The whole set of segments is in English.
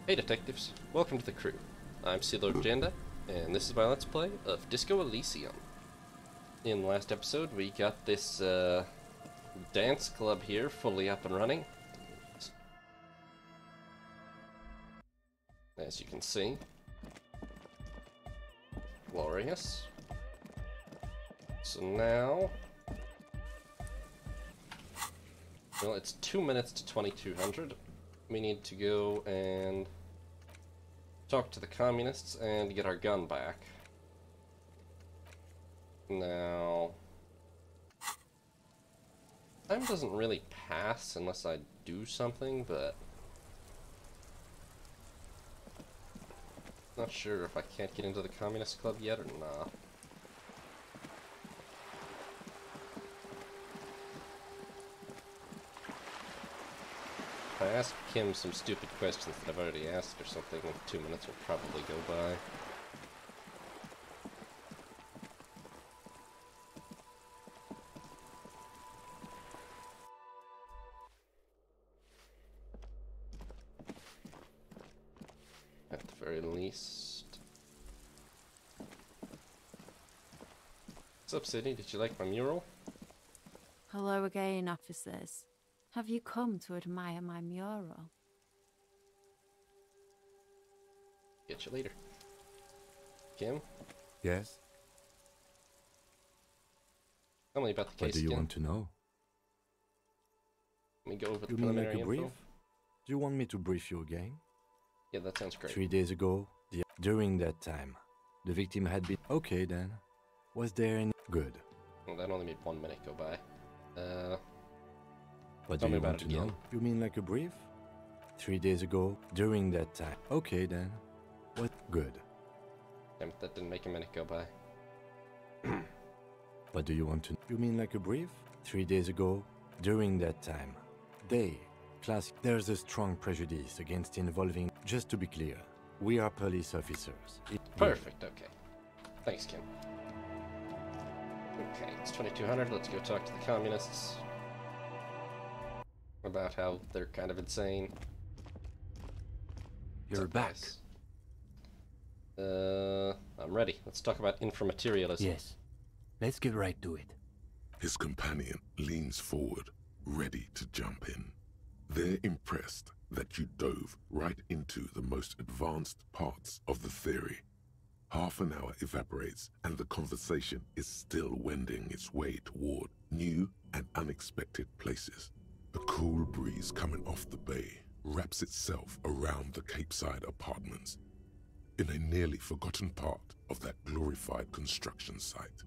Hey detectives, welcome to the crew. I'm Sealord Janda, and this is my Let's Play of Disco Elysium. In the last episode, we got this dance club here fully up and running. As you can see. Glorious. So now... well, it's 2 minutes to 2200. We need to go and talk to the communists and get our gun back. Now, time doesn't really pass unless I do something, but not sure if I can't get into the communist club yet or not. If I ask Kim some stupid questions that I've already asked or something, 2 minutes will probably go by. At the very least. What's up, Sydney? Did you like my mural? Hello again, officers. Have you come to admire my mural? Get you later. Kim? Yes? Tell me about the case What do you again. want to know? Let me go over the You mean like preliminary a brief? info. Do you want me to brief you again? Yeah, that sounds great. 3 days ago, during that time, the victim had been... Okay then. Was there any... Good. Well, that only made 1 minute go by. What Tell do me you about want it to know? again. You mean like a brief? 3 days ago, during that time. Okay then. What? Good. Damn it, that didn't make a minute go by. What do you want to... You mean like a brief? 3 days ago, during that time. They, class... There's a strong prejudice against involving... Just to be clear, we are police officers. Perfect, okay. Thanks, Kim. Okay, it's 2200, let's go talk to the communists. About how they're kind of insane. You're back. I'm ready. Let's talk about inframaterialism. Yes. Let's get right to it. His companion leans forward, ready to jump in. They're impressed that you dove right into the most advanced parts of the theory. Half an hour evaporates, and the conversation is still wending its way toward new and unexpected places. A cool breeze coming off the bay wraps itself around the Capeside apartments, in a nearly forgotten part of that glorified construction site,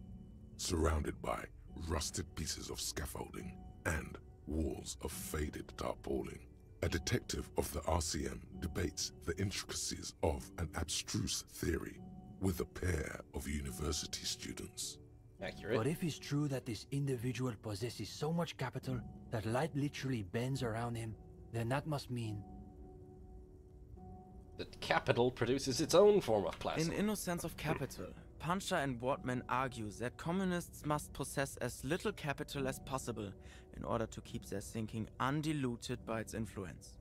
surrounded by rusted pieces of scaffolding and walls of faded tarpaulin. A detective of the RCM debates the intricacies of an abstruse theory with a pair of university students. Accurate. But if it's true that this individual possesses so much capital that light literally bends around him, then that must mean... that capital produces its own form of plasma. In Innocence of Capital, Puncher and Wortman argue that communists must possess as little capital as possible in order to keep their thinking undiluted by its influence.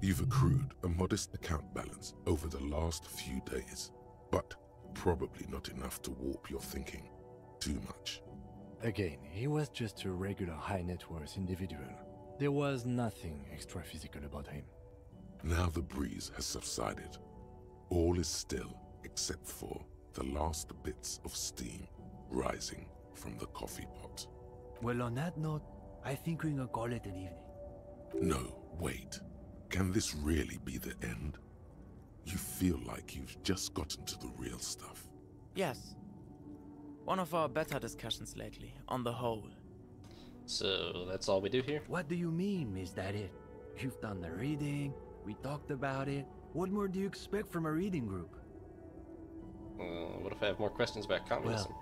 You've accrued a modest account balance over the last few days, but probably not enough to warp your thinking too much. Again, he was just a regular high net worth individual. There was nothing extra physical about him. Now the breeze has subsided. All is still except for the last bits of steam rising from the coffee pot. Well, on that note, I think we can call it an evening. No, wait. Can this really be the end? You feel like you've just gotten to the real stuff. Yes. One of our better discussions lately, on the whole. So that's all we do here? What do you mean, is that it? You've done the reading, we talked about it. What more do you expect from a reading group? What if I have more questions about communism? Well,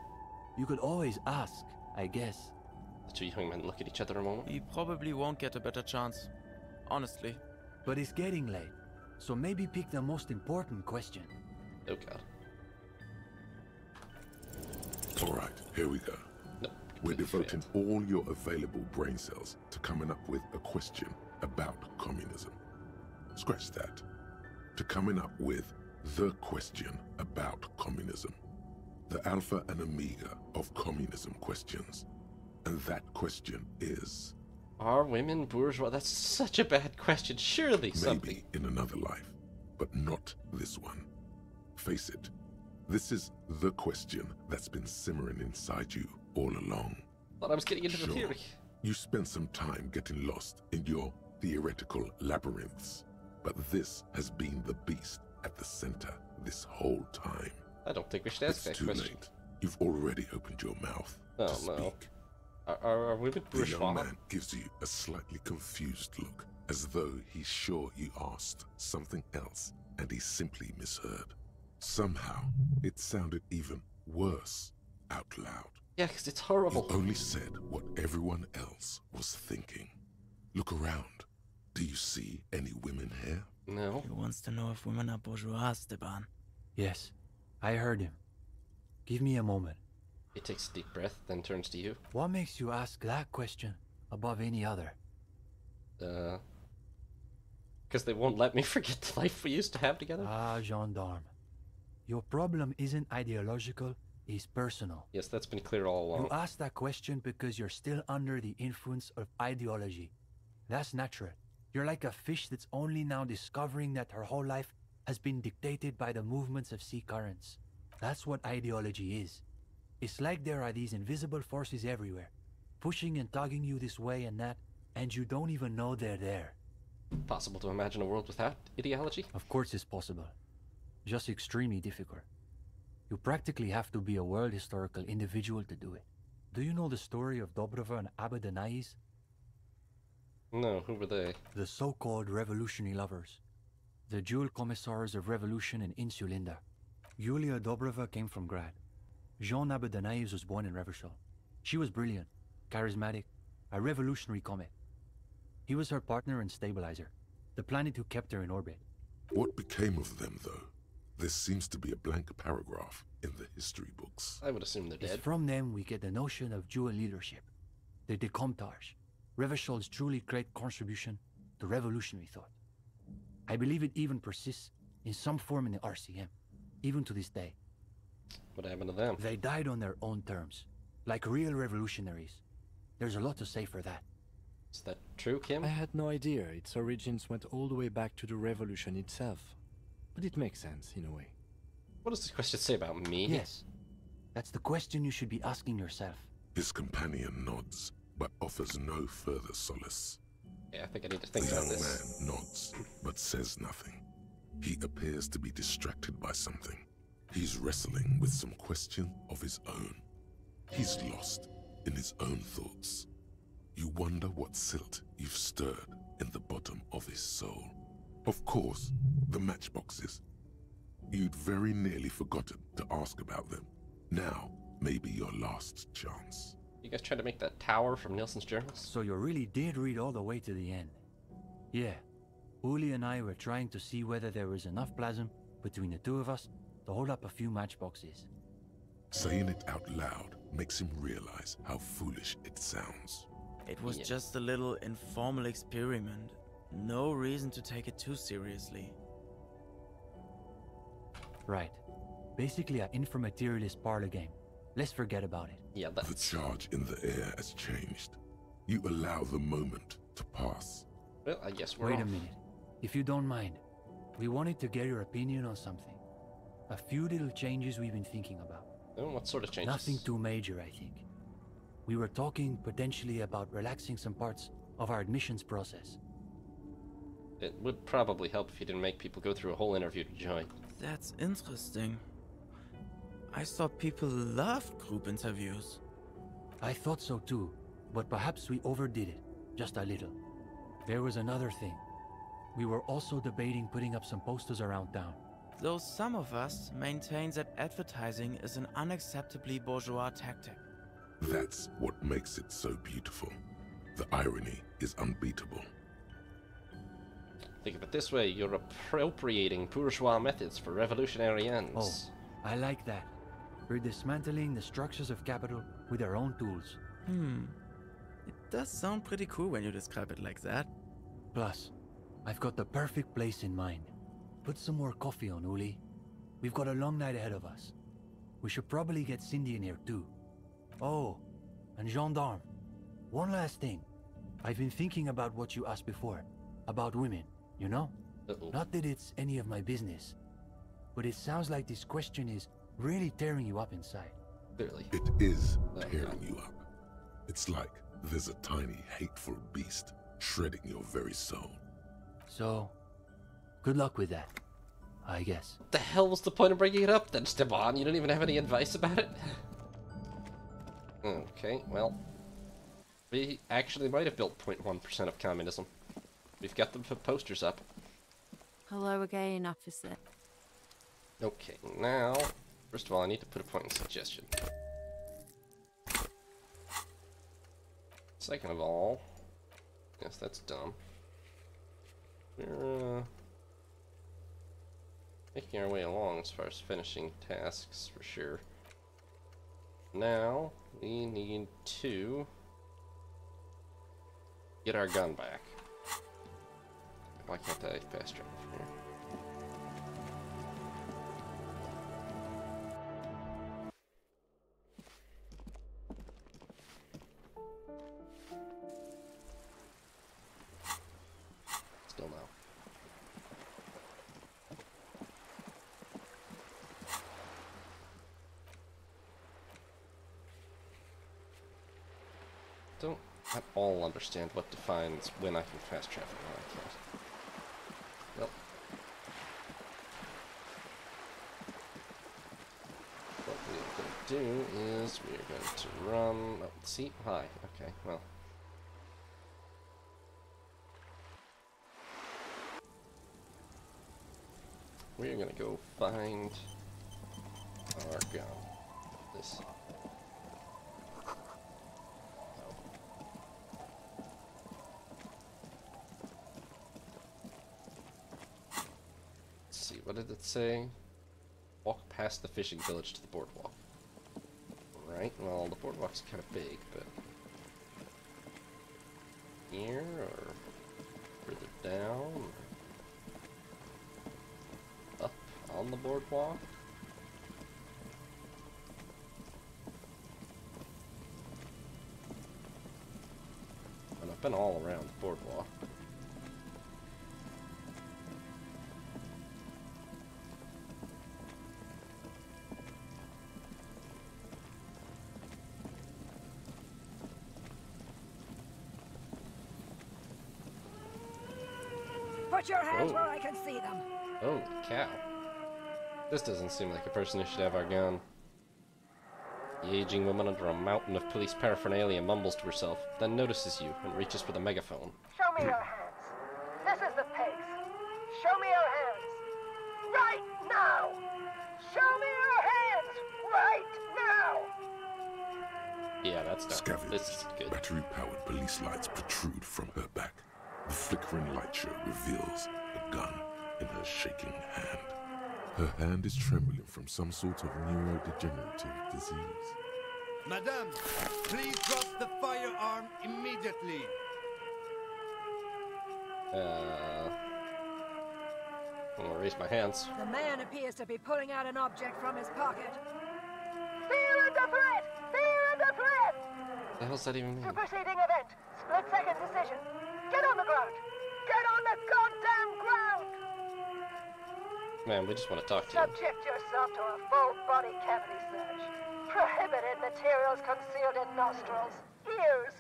you could always ask, I guess. The two young men look at each other a moment. We probably won't get a better chance. Honestly. But it's getting late, so maybe pick the most important question. Oh god. Alright, here we go. No, We're completely devoting failed. all your available brain cells to coming up with a question about communism. Scratch that. to coming up with the question about communism. The alpha and omega of communism questions. And that question is... Are women bourgeois? That's such a bad question. Surely something. Maybe in another life, but not this one. Face it, this is the question that's been simmering inside you all along. Thought I was getting into the Sure, theory. you spent some time getting lost in your theoretical labyrinths, but this has been the beast at the center this whole time. I don't think we should ask that It's too question. late. You've already opened your mouth Oh, to no. speak. Are women The bourgeois? young man gives you a slightly confused look, as though he's sure you asked something else and he simply misheard. Somehow, it sounded even worse out loud. Yeah, because it's You horrible. only said what everyone else was thinking. Look around. Do you see any women here? No. He wants to know if women are bourgeois, Esteban. Yes, I heard him. Give me a moment. He takes a deep breath, then turns to you. What makes you ask that question above any other? Because they won't let me forget the life we used to have together? Ah, gendarme. Your problem isn't ideological, it's personal. Yes, that's been clear all along. You ask that question because you're still under the influence of ideology. That's natural. You're like a fish that's only now discovering that her whole life has been dictated by the movements of sea currents. That's what ideology is. It's like there are these invisible forces everywhere, pushing and tugging you this way and that, and you don't even know they're there. Possible to imagine a world without ideology? Of course it's possible. Just extremely difficult. You practically have to be a world historical individual to do it. Do you know the story of Dobrova and Abadanais? No, who were they? The so-called revolutionary lovers. The dual commissars of revolution in Insulinda. Yulia Dobrova came from Grad. Jean Abadanais was born in Revachol. She was brilliant, charismatic, a revolutionary comet. He was her partner and stabilizer, the planet who kept her in orbit. What became of them, though? There seems to be a blank paragraph in the history books. I would assume they're It's dead. from them we get the notion of dual leadership, the Decomptage, Revachol's truly great contribution to revolutionary thought. I believe it even persists in some form in the RCM, even to this day. What happened to them? They died on their own terms, like real revolutionaries. There's a lot to say for that. Is that true, Kim? I had no idea its origins went all the way back to the revolution itself. But it makes sense, in a way. What does this question say about me? Yes, that's the question you should be asking yourself. His companion nods, but offers no further solace. Yeah, I think I need to The think about young this. man nods, but says nothing. He appears to be distracted by something. He's wrestling with some question of his own. He's lost in his own thoughts. You wonder what silt you've stirred in the bottom of his soul. Of course, the matchboxes. You'd very nearly forgotten to ask about them. Now may be your last chance. You guys trying to make that tower from Nielsen's journals? So you really did read all the way to the end. Yeah, Uli and I were trying to see whether there was enough plasm between the two of us to hold up a few matchboxes. Saying it out loud makes him realize how foolish it sounds. It was Yeah. just a little informal experiment. No reason to take it too seriously. Right. Basically an inframaterialist parlor game. Let's forget about it. Yeah, The that's... charge in the air has changed. You allow the moment to pass. Well, I guess we're Wait a off. minute. If you don't mind, we wanted to get your opinion on something. A few little changes we've been thinking about. Oh, what sort of changes? Nothing too major, I think. We were talking potentially about relaxing some parts of our admissions process. It would probably help if you didn't make people go through a whole interview to join. That's interesting. I saw people loved group interviews. I thought so too, but perhaps we overdid it, just a little. There was another thing. We were also debating putting up some posters around town. Though some of us maintain that advertising is an unacceptably bourgeois tactic. That's what makes it so beautiful. The irony is unbeatable. Think of it this way, you're appropriating bourgeois methods for revolutionary ends. Oh, I like that. We're dismantling the structures of capital with our own tools. It does sound pretty cool when you describe it like that. Plus, I've got the perfect place in mind. Put some more coffee on, Uli. We've got a long night ahead of us. We should probably get Cindy in here too. Oh, and gendarme. One last thing. I've been thinking about what you asked before. About women, you know? Not that it's any of my business. But it sounds like this question is really tearing you up inside. Clearly. It is tearing you up. It's like there's a tiny, hateful beast shredding your very soul. So, good luck with that, I guess. What the hell was the point of bringing it up then, Esteban? You don't even have any advice about it? Okay, well. We actually might have built 0.1% of communism. We've got them put posters up. Hello again, officer. Okay, now, first of all, I need to put a point in suggestion. Second of all, yes, that's dumb. We're making our way along as far as finishing tasks, for sure. Now, we need to get our gun back. Why can't I fast travel from here? Still no. Don't at all understand what defines when I can fast travel and when I can't. Well, what we're going to do is we're going to run. Oh, see, hi. Okay, well. We're going to go find our gun. This. What did it say? Walk past the fishing village to the boardwalk. Right, well, the boardwalk's kind of big, but... Here, or... further down? Or up on the boardwalk? And I've been all around the boardwalk. Put your hands where I can see them. Oh, cow. This doesn't seem like a person who should have our gun. The aging woman under a mountain of police paraphernalia mumbles to herself, then notices you and reaches for the megaphone. Show me your hands. This is the pace. Show me your hands. Right now. Show me your hands. Right now. Yeah, that's not. This is good. Battery-powered police lights protrude from her back. The flickering light show reveals a gun in her shaking hand. Her hand is trembling from some sort of neurodegenerative disease. Madame, please drop the firearm immediately. I'm gonna raise my hands. The man appears to be pulling out an object from his pocket. Fear under threat! Fear under threat! What the hell's that even mean? Superseding event. Split-second decision. Get on the ground! Get on the goddamn ground! Man, we just want to talk to you. Subject yourself to a full body cavity search. Prohibited materials concealed in nostrils, ears,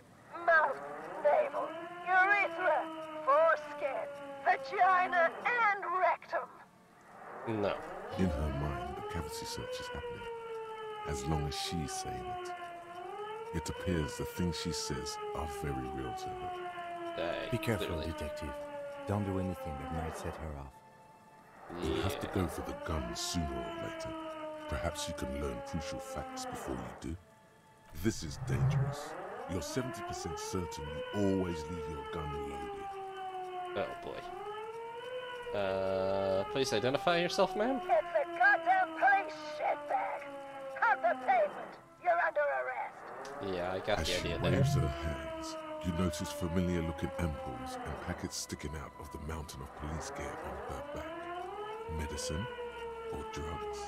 mouth, navel, urethra, foreskin, vagina, and rectum. No. In her mind, the cavity search is happening. As long as she's saying it. It appears the things she says are very real to her. Be careful, Clearly. detective. Don't do anything that might set her off. You'll have to go for the gun sooner or later. Perhaps you can learn crucial facts before you do. This is dangerous. You're 70% certain you always leave your gun loaded. Oh boy. Please identify yourself, ma'am? It's a goddamn police shitbag. Cut the pavement. You're under arrest. Yeah, I got As the she idea there. waves her hands, you notice familiar-looking ampoules and packets sticking out of the mountain of police gear on her back. medicine, or drugs?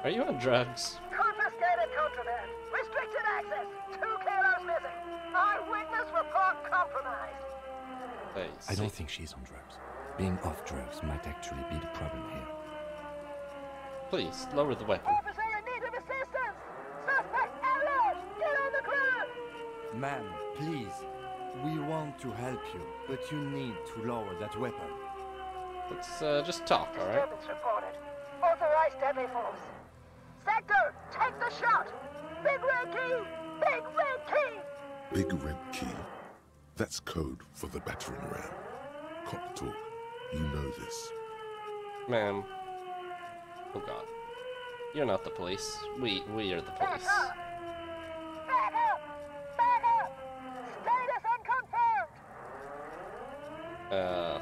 Are you on drugs? Confiscated contraband. Restricted access. 2 kilos missing. Eyewitness report compromised. I don't think she's on drugs. Being off drugs might actually be the problem here. Please, lower the weapon. Officer in need of assistance. Suspect alert. Get on the ground. Ma'am, please. We want to help you, but you need to lower that weapon. Let's just talk, alright? Disturbance reported. Authorized deadly force. Sector, take the shot. Big red key. Big red key. Big red key? That's code for the battering ram. Cop talk. You know this. Ma'am. Oh god. You're not the police. We are the Back police. up. Back up. Back up. Status unconfirmed.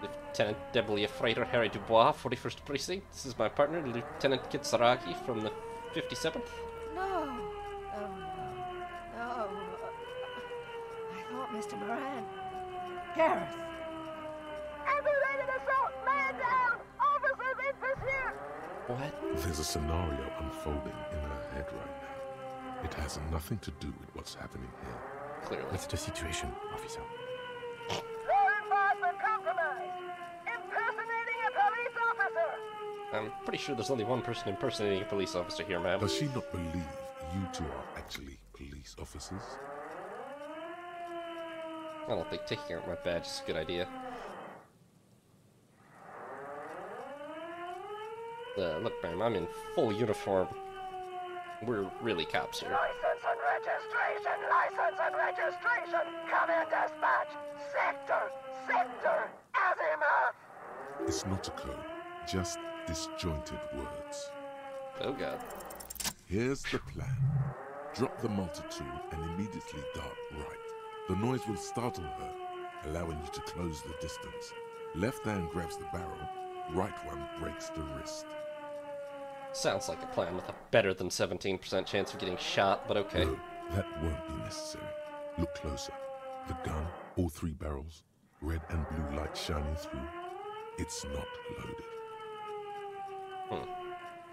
Lieutenant Debelia Freighter Harry Dubois, 41st Precinct. This is my partner, Lieutenant Kitsaragi from the 57th. No. Oh, no. I thought Mr. Moran. Gareth. Aggravated assault. Man down. Officers in pursuit. What? There's a scenario unfolding in her head right now. It has nothing to do with what's happening here. Clearly. What's the situation, officer? Law enforcement compromised. Impersonating a police officer. I'm pretty sure there's only one person impersonating a police officer here, ma'am. Does she not believe you two are actually police officers? I don't think taking out my badge is a good idea. Look, ma'am, I'm in full uniform. We're really cops here. License and registration. License and registration. Come in, dispatch. Sector. Azimuth. It's not a code, just disjointed words. Oh god. Here's the plan. Drop the multi-tool and immediately dart right. The noise will startle her, allowing you to close the distance. Left hand grabs the barrel, right one breaks the wrist. Sounds like a plan with a better than 17% chance of getting shot, but okay. No, that won't be necessary. Look closer. The gun, all 3 barrels, red and blue light shining through. It's not loaded.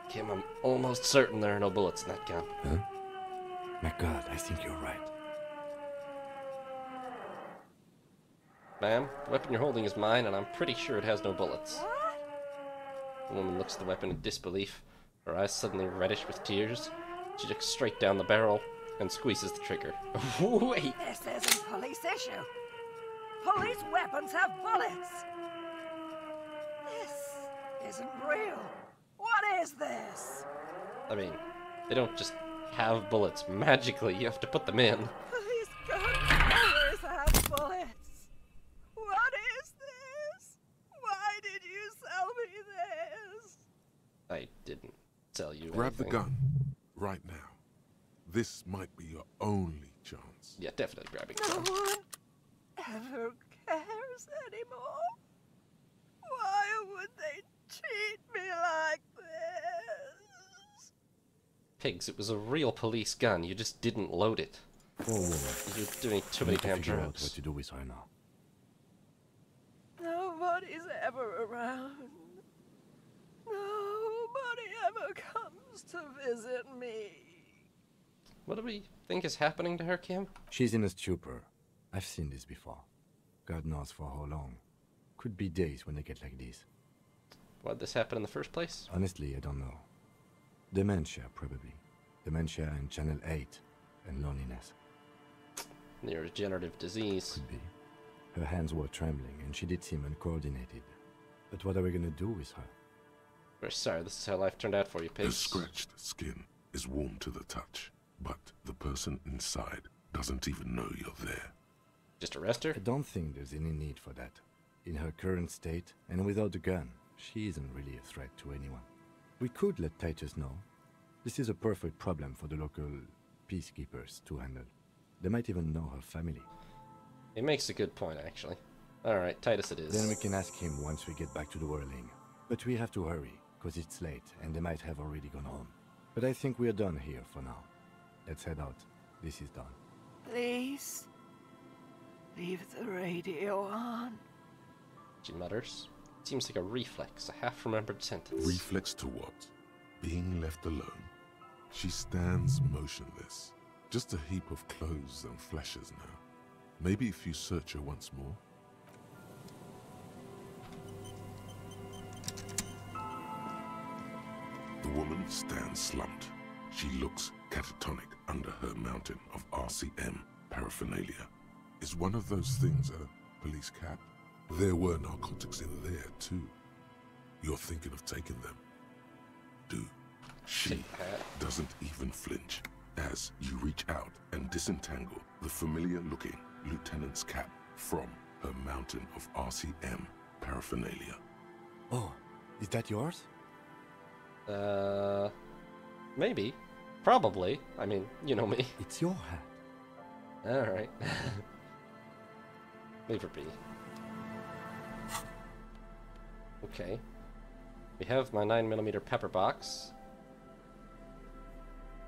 Kim, I'm almost certain there are no bullets in that gun. Huh? My god, I think you're right. Ma'am, the weapon you're holding is mine, and I'm pretty sure it has no bullets. The woman looks at the weapon in disbelief, her eyes suddenly reddish with tears. She looks straight down the barrel and squeezes the trigger. Wait! This isn't police issue. Police weapons have bullets. This isn't real. What is this? I mean, they don't just have bullets magically, you have to put them in. Police gun always have bullets. What is this? Why did you sell me this? I didn't tell you Grab the anything. gun, right now. This might be your only chance. Yeah, definitely grabbing No the gun. one ever cares anymore. Why would they treat me like this? Pigs, it was a real police gun, you just didn't load it. Poor woman. You're doing too We many need to damn figure out drugs. what to do with her now. Nobody's ever around. Nobody ever comes to visit me. What do we think is happening to her, Kim? She's in a stupor. I've seen this before. God knows for how long. Could be days when they get like this. Why'd this happen in the first place? Honestly, I don't know. Dementia, probably. Dementia and Channel 8 and loneliness. Neurodegenerative disease. Could be. Her hands were trembling and she did seem uncoordinated. But what are we gonna do with her? We're sorry, this is how life turned out for you, The pigs. scratched skin is warm to the touch, but the person inside doesn't even know you're there. Just arrest her? I don't think there's any need for that. In her current state, and without the gun, she isn't really a threat to anyone. We could let Titus know. This is a perfect problem for the local peacekeepers to handle. They might even know her family. He makes a good point, actually. Alright, Titus it is. Then we can ask him once we get back to the whirling. But we have to hurry, because it's late, and they might have already gone home. But I think we're done here for now. Let's head out. This is done. Please, leave the radio on. She mutters. Seems like a reflex, a half-remembered sentence. Reflex to what? Being left alone? She stands motionless, just a heap of clothes and flashes now. Maybe if you search her once more. The woman stands slumped. She looks catatonic under her mountain of RCM paraphernalia. Is one of those things a police cap? There were narcotics in there too. You're thinking of taking them? Do. She doesn't even flinch as you reach out and disentangle the familiar-looking lieutenant's cap from her mountain of RCM paraphernalia. Oh, is that yours? Maybe. Probably. I mean, you know me. It's your hat. Alright. Leave her be. Okay. We have my 9mm pepper box.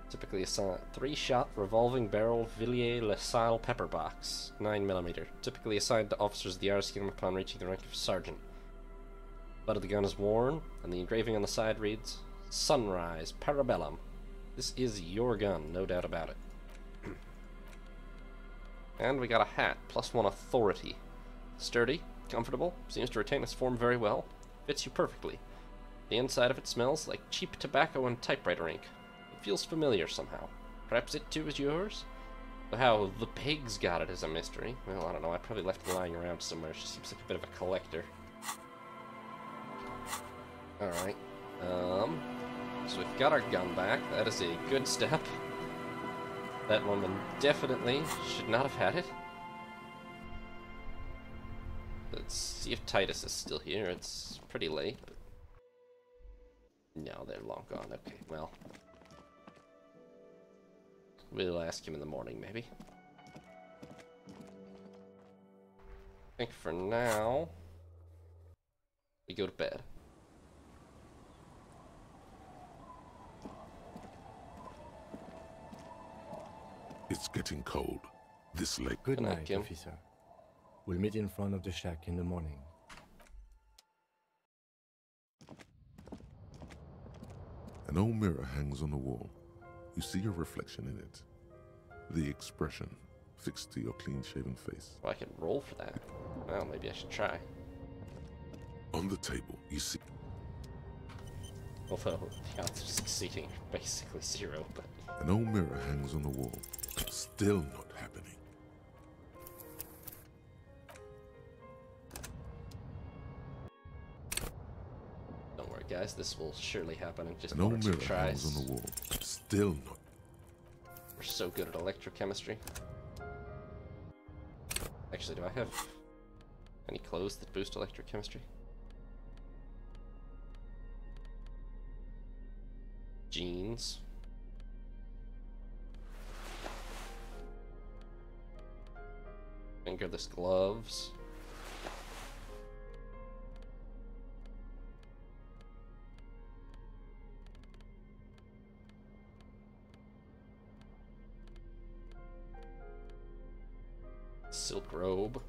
Typically a 3-shot revolving barrel Villiers-LaSalle pepper box. 9mm. Typically assigned to officers of the RCM upon reaching the rank of sergeant. Butt of the gun is worn, and the engraving on the side reads, Sunrise Parabellum. This is your gun, no doubt about it. And we got a hat, +1 authority. Sturdy, comfortable, seems to retain its form very well. Fits you perfectly. The inside of it smells like cheap tobacco and typewriter ink. It feels familiar somehow. Perhaps it too is yours? But how the pigs got it is a mystery. Well, I don't know, I probably left it lying around somewhere. She seems like a bit of a collector. Alright. So we've got our gun back. That is a good step. That woman definitely should not have had it. Let's see if Titus is still here. It's pretty late. But no, they're long gone. Okay, well. We'll ask him in the morning, maybe. I think for now, we go to bed. It's getting cold. This late. Good night, night, Kim. officer. We'll meet in front of the shack in the morning. An old mirror hangs on the wall. You see your reflection in it. The expression fixed to your clean-shaven face. Well, I can roll for that. Well, maybe I should try. On the table, you see Although the odds of succeeding are basically 0, but... an old mirror hangs on the wall. Still not happening. Don't worry, guys. This will surely happen in just An one or old two mirror tries. hangs on the wall. Still not. We're so good at electrochemistry. Actually, do I have any clothes that boost electrochemistry? Jeans. Fingerless gloves. Silk robe.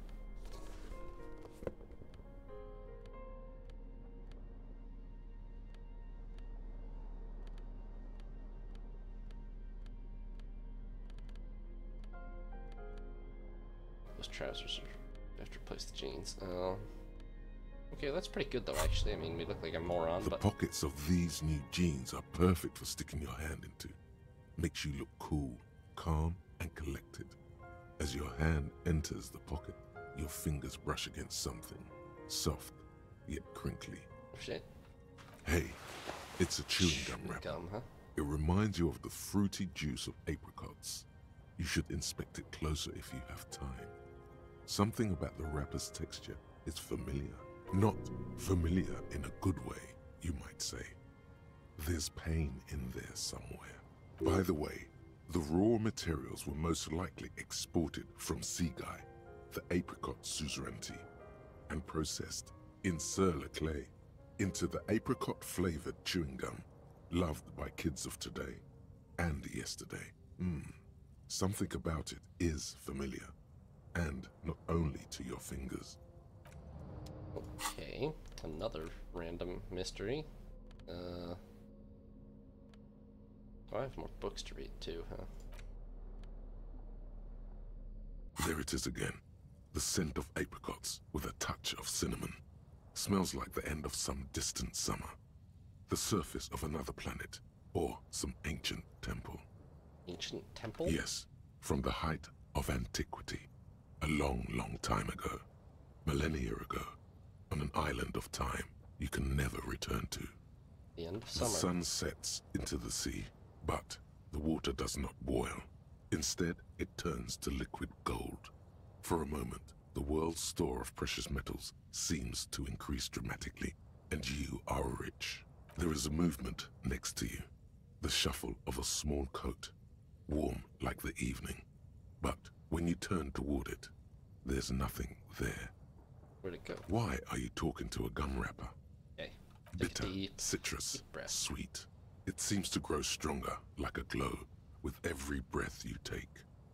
Those trousers are... I have to replace the jeans. Okay, that's pretty good though, actually. I mean, we look like a moron, The but... pockets of these new jeans are perfect for sticking your hand into. Makes you look cool, calm, and collected. As your hand enters the pocket, your fingers brush against something. Soft, yet crinkly. Shit. Hey, it's a chewing gum wrapper. Gum, huh? It reminds you of the fruity juice of apricots. You should inspect it closer if you have time. Something about the wrapper's texture is familiar. Not familiar in a good way, you might say. There's pain in there somewhere. By the way, the raw materials were most likely exported from Seaguy, the apricot suzerainty, and processed in Sur-le-Clay into the apricot-flavored chewing gum loved by kids of today and yesterday. Something about it is familiar, and not only to your fingers. Okay. Another random mystery. Oh, I have more books to read too, huh? There it is again. The scent of apricots with a touch of cinnamon. Smells like the end of some distant summer. The surface of another planet, or some ancient temple. Ancient temple? Yes, from the height of antiquity. A long, long time ago. Millennia ago. On an island of time you can never return to. The end of The summer. sun sets into the sea, but the water does not boil. Instead, it turns to liquid gold. For a moment, the world's store of precious metals seems to increase dramatically, and you are rich. There is a movement next to you. The shuffle of a small coat, warm like the evening. But when you turn toward it, there's nothing there. Where'd it go? Why are you talking to a gum wrapper? Okay. Bitter, citrus, breath. sweet. It seems to grow stronger, like a glow, with every breath you take.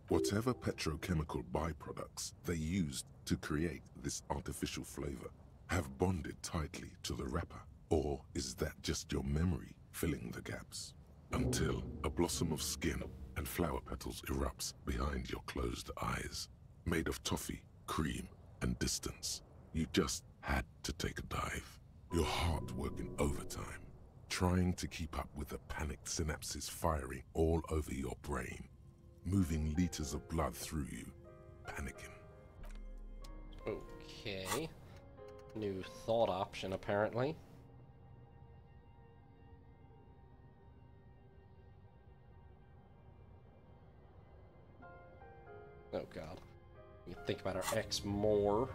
Whatever petrochemical byproducts they used to create this artificial flavor have bonded tightly to the wrapper. Or is that just your memory filling the gaps? Until a blossom of skin and flower petals erupts behind your closed eyes. Made of toffee, cream, and distance. You just had to take a dive. Your heart working overtime, trying to keep up with the panicked synapses firing all over your brain, moving liters of blood through you, panicking. Okay. New thought option, apparently. Oh god. We can think about our ex more.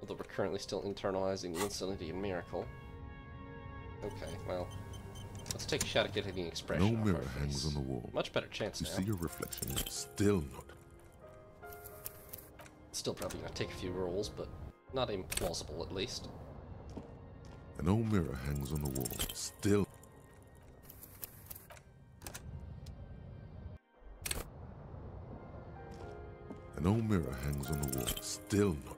Although we're currently still internalizing the insanity and miracle. Okay, well, let's take a shot at getting the expression No off mirror our hangs face. on the wall. Much better chance You now. see your reflection, still not. Still probably gonna take a few rolls, but not implausible at least. An old mirror hangs on the wall, still. An old mirror hangs on the wall, still not.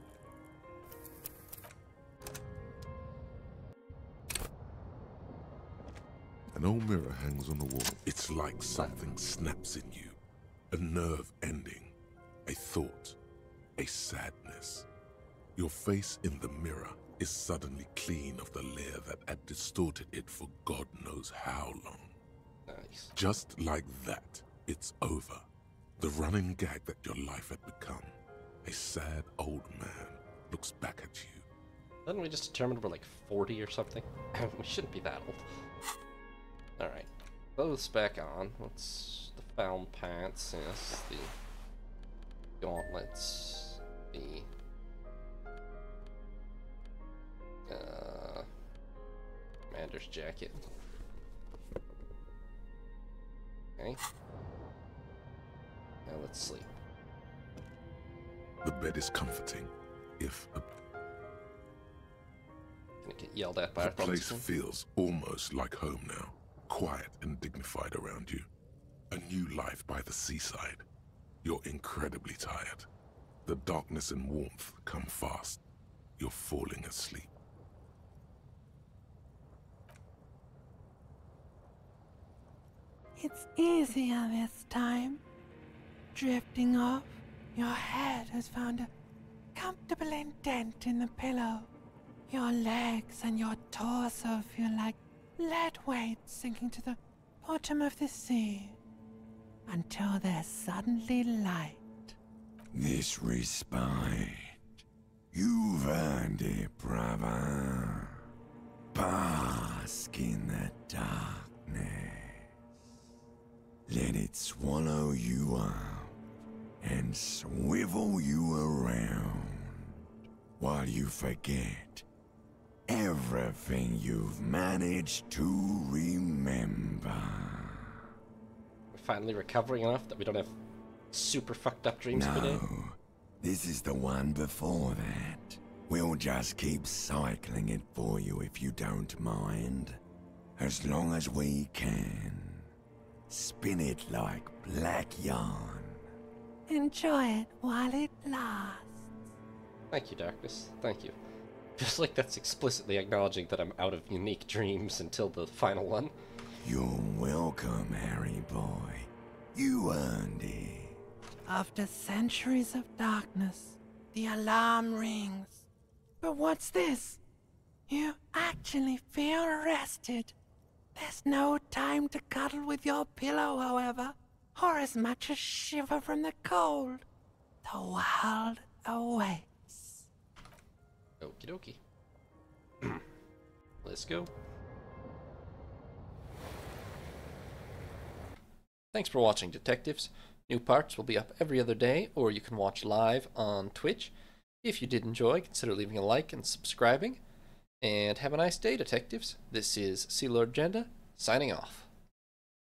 An old mirror hangs on the wall. It's like something snaps in you. A nerve ending. A thought. A sadness. Your face in the mirror is suddenly clean of the layer that had distorted it for God knows how long. Nice. Just like that, it's over. The running gag that your life had become. A sad old man looks back at you. Didn't we just determine we're like 40 or something? We shouldn't be that old. Alright. Clothes back on. What's the found pants? Yes, the gauntlets. The commander's jacket. Okay. Now let's sleep. The bed is comforting, if a Gonna get yelled at by The our thoughts. place feels almost like home now, quiet and dignified around you. A new life by the seaside. You're incredibly tired. The darkness and warmth come fast. You're falling asleep. It's easier this time. Drifting off, your head has found a comfortable indent in the pillow. Your legs and your torso feel like lead weights sinking to the bottom of the sea until they're suddenly light. This respite, you've earned it, brother. Bask in the darkness. Let it swallow you up and swivel you around while you forget everything you've managed to remember. We're finally recovering enough that we don't have super fucked up dreams every day. No, this is the one before that. We'll just keep cycling it for you if you don't mind. As long as we can. Spin it like black yarn. Enjoy it while it lasts. Thank you, Darkness. Thank you. Feels like that's explicitly acknowledging that I'm out of unique dreams until the final one. You're welcome, Harry boy. You earned it. After centuries of darkness, the alarm rings. But what's this? You actually feel rested. There's no time to cuddle with your pillow, however, or as much as shiver from the cold. The world awaits. Okie dokie. Let's go. Thanks for watching, detectives. New parts will be up every other day, or you can watch live on Twitch. If you did enjoy, consider leaving a like and subscribing. And have a nice day, detectives. This is Sea Lord Jenda, signing off.